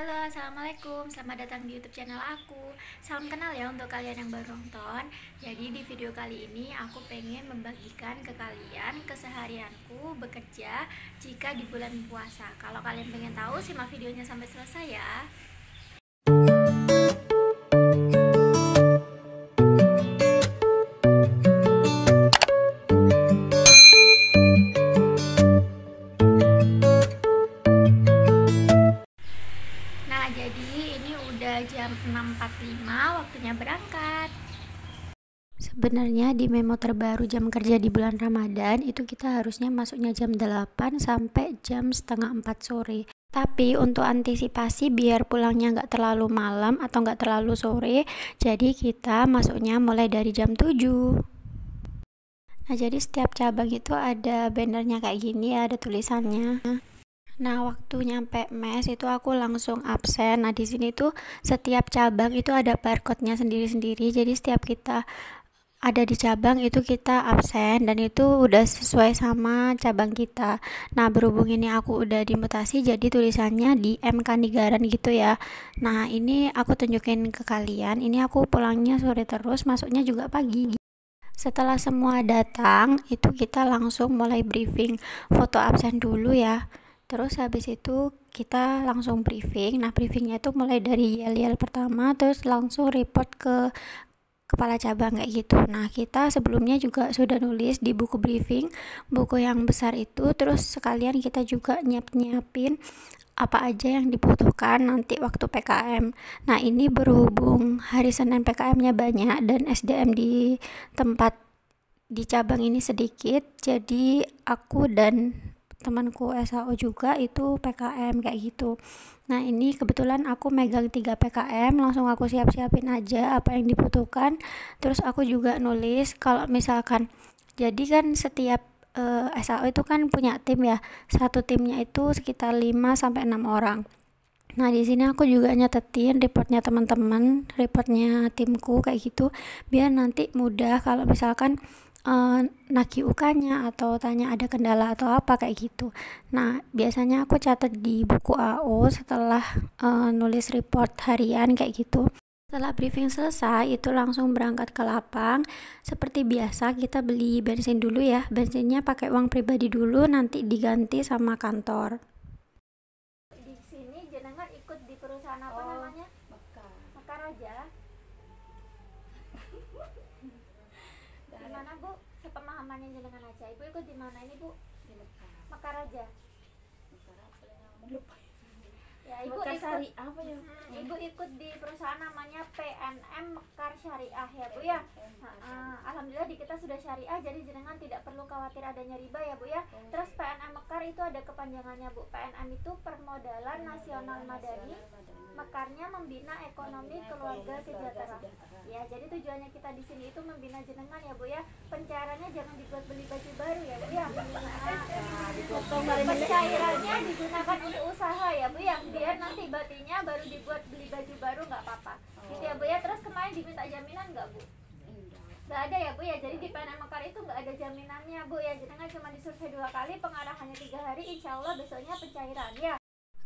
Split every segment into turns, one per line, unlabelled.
Halo, assalamualaikum. Selamat datang di YouTube channel aku. Salam kenal ya untuk kalian yang baru nonton. Jadi di video kali ini aku pengen membagikan ke kalian keseharianku bekerja jika di bulan puasa. Kalau kalian pengen tahu, simak videonya sampai selesai ya. Jadi ini udah jam 6.45, waktunya berangkat. Sebenarnya di memo terbaru jam kerja di bulan Ramadan itu kita harusnya masuknya jam 8 sampai jam setengah 4 sore. Tapi untuk antisipasi biar pulangnya nggak terlalu malam atau nggak terlalu sore, jadi kita masuknya mulai dari jam 7. Nah, jadi setiap cabang itu ada bannernya kayak gini ya, ada tulisannya. Nah, waktu nyampe mes itu aku langsung absen. Nah, di sini tuh setiap cabang itu ada barcode-nya sendiri-sendiri. Jadi setiap kita ada di cabang itu kita absen dan itu udah sesuai sama cabang kita. Nah, berhubung ini aku udah dimutasi jadi tulisannya di MK Nigaran gitu ya. Nah, ini aku tunjukin ke kalian. Ini aku pulangnya sore terus, masuknya juga pagi. Setelah semua datang, itu kita langsung mulai briefing. Foto absen dulu ya. Terus habis itu kita langsung briefing. Nah, briefingnya itu mulai dari yel-yel pertama, terus langsung report ke kepala cabang kayak gitu. Nah, kita sebelumnya juga sudah nulis di buku briefing, buku yang besar itu. Terus sekalian kita juga nyiapin apa aja yang dibutuhkan nanti waktu PKM. Nah, ini berhubung hari Senin PKM-nya banyak dan SDM di tempat di cabang ini sedikit, jadi aku dan temanku SAO juga itu PKM kayak gitu. Nah, ini kebetulan aku megang 3 PKM, langsung aku siap-siapin aja apa yang dibutuhkan. Terus aku juga nulis kalau misalkan, jadi kan setiap SAO itu kan punya tim ya. Satu timnya itu sekitar 5 sampai 6 orang. Nah, di sini aku juga nyatetin reportnya teman-teman, reportnya timku kayak gitu, biar nanti mudah kalau misalkan nagih UK-nya atau tanya ada kendala atau apa kayak gitu. Nah, biasanya aku catat di buku AO setelah nulis report harian kayak gitu. Setelah briefing selesai, itu langsung berangkat ke lapang. Seperti biasa kita beli bensin dulu ya. Bensinnya pakai uang pribadi dulu, nanti diganti sama kantor. Di sini jenengan ikut di perusahaan apa namanya? Mekar aja. Gimana Bu? Sepemahamannya jenengan aja. Ibu ikut di mana ini Bu? Di Mekar aja. Ya, Ibu ikut apa ya? Ibu ikut di perusahaan namanya PNM Mekar Syariah ya Bu ya. Alhamdulillah di kita sudah syariah, jadi jenengan tidak perlu khawatir adanya riba ya Bu ya. Terus PNM Mekar itu ada kepanjangannya Bu. PNM itu Permodalan Nasional Madani. Mekarnya membina ekonomi keluarga sejahtera. Ya, jadi tujuannya kita di sini itu membina jenengan ya Bu ya. Pencairannya jangan dibuat beli baju baru ya Bu ya. Pencairannya digunakan untuk usaha ya Bu ya. Biar nanti batinya baru dibuat beli baju baru nggak apa-apa. Gitu ya Bu ya. Terus kemarin diminta jaminan nggak Bu? Nggak ada ya Bu ya. Jadi di PNM Mekar itu nggak ada jaminannya Bu ya. Jenengan cuma disurvei 2 kali, pengarahannya 3 hari, insya Allah besoknya pencairan ya.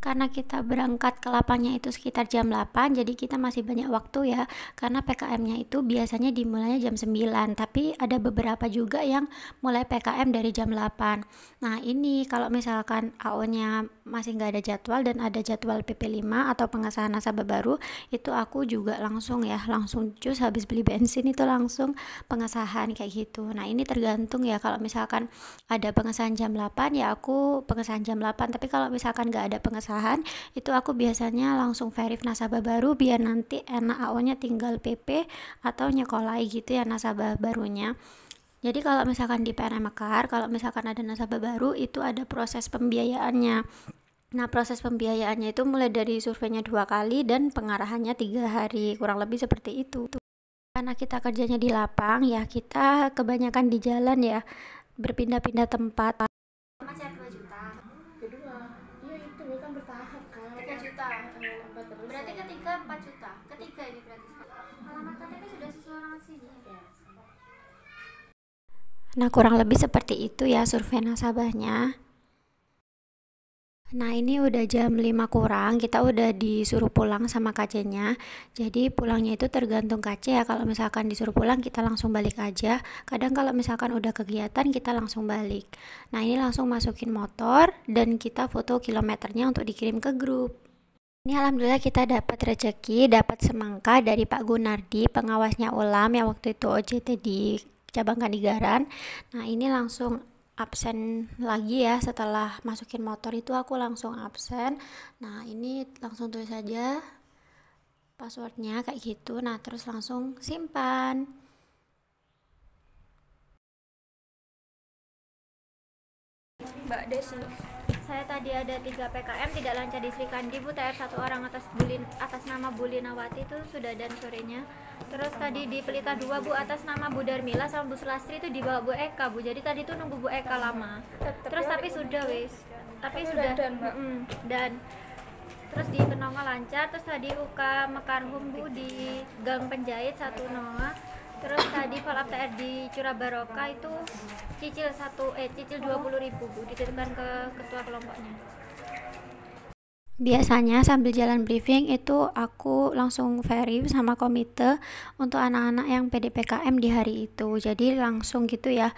Karena kita berangkat ke lapangnya itu sekitar jam 8, jadi kita masih banyak waktu ya. Karena PKM-nya itu biasanya dimulainya jam 9, tapi ada beberapa juga yang mulai PKM dari jam 8. Nah, ini kalau misalkan AO-nya masih nggak ada jadwal dan ada jadwal PP5 atau pengesahan nasabah baru, itu aku juga langsung cus habis beli bensin itu langsung pengesahan kayak gitu. Nah, ini tergantung ya, kalau misalkan ada pengesahan jam 8 ya aku pengesahan jam 8, tapi kalau misalkan nggak ada pengesahan itu aku biasanya langsung verif nasabah baru biar nanti enak AO-nya tinggal PP atau nyekolai gitu ya nasabah barunya. Jadi kalau misalkan di PNM Mekar, kalau misalkan ada nasabah baru itu ada proses pembiayaannya. Nah, proses pembiayaannya itu mulai dari surveinya 2 kali dan pengarahannya 3 hari, kurang lebih seperti itu. Karena kita kerjanya di lapang ya, kita kebanyakan di jalan ya, berpindah-pindah tempat. Masih 2 juta.
Kedua, iya itu kan bertahap kan.
3 juta. Berarti ketiga 4 juta. Ketiga ini berarti. Alamat KTP sudah sesuai alamat sini. Nah, kurang lebih seperti itu ya survei nasabahnya. Nah ini udah jam 5 kurang, kita udah disuruh pulang sama KC-nya. Jadi pulangnya itu tergantung KC ya, kalau misalkan disuruh pulang kita langsung balik aja. Kadang kalau misalkan udah kegiatan kita langsung balik. Nah ini langsung masukin motor dan kita foto kilometernya untuk dikirim ke grup. Ini alhamdulillah kita dapat rezeki, dapat semangka dari Pak Gunardi, pengawasnya Ulam yang waktu itu OJT di cabang Kanigaran. Nah ini langsung absen lagi ya, setelah masukin motor itu aku langsung absen. Nah ini langsung tulis saja passwordnya kayak gitu. Nah terus langsung simpan.
Mbak Desi, saya tadi ada 3 PKM tidak lancar di Sri Kandi Bu, TR 1 orang atas nama Bu Linawati itu sudah dan sorenya. Terus tadi di Pelita 2 Bu atas nama Bu Darmila sama Bu Sulastri itu dibawa Bu Eka Bu. Jadi tadi tuh nunggu Bu Eka lama. Terus tapi sudah wis. Tapi sudah dan terus di Kenonga lancar. Terus tadi UK Mekarhum Bu di Gang Penjahit 1 Noa. Terus tadi follow up TR di Curah Baroka itu cicil 20.000 Bu, dititipkan ke ketua kelompoknya.
Biasanya sambil jalan briefing itu aku langsung verif sama komite untuk anak-anak yang PDPKM di hari itu. Jadi langsung gitu ya,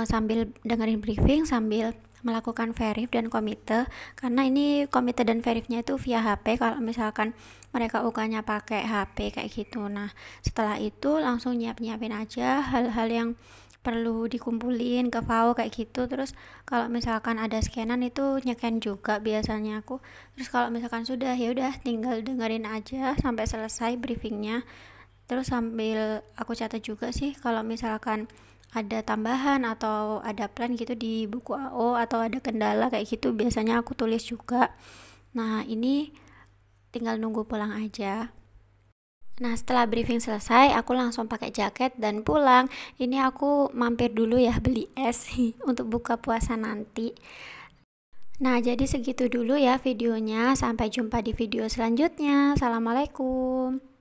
sambil dengerin briefing sambil melakukan verif dan komite, karena ini komite dan verifnya itu via HP kalau misalkan mereka UK-nya pakai HP kayak gitu. Nah setelah itu langsung nyiapin aja hal-hal yang perlu dikumpulin ke FAO kayak gitu. Terus kalau misalkan ada scanan itu nyeken juga biasanya aku. Terus kalau misalkan sudah ya udah tinggal dengerin aja sampai selesai briefingnya. Terus sambil aku catat juga sih kalau misalkan ada tambahan atau ada plan gitu di buku AO atau ada kendala kayak gitu, biasanya aku tulis juga. Nah ini tinggal nunggu pulang aja. Nah setelah briefing selesai aku langsung pakai jaket dan pulang. Ini aku mampir dulu ya beli es untuk buka puasa nanti. Nah jadi segitu dulu ya videonya, sampai jumpa di video selanjutnya. Assalamualaikum.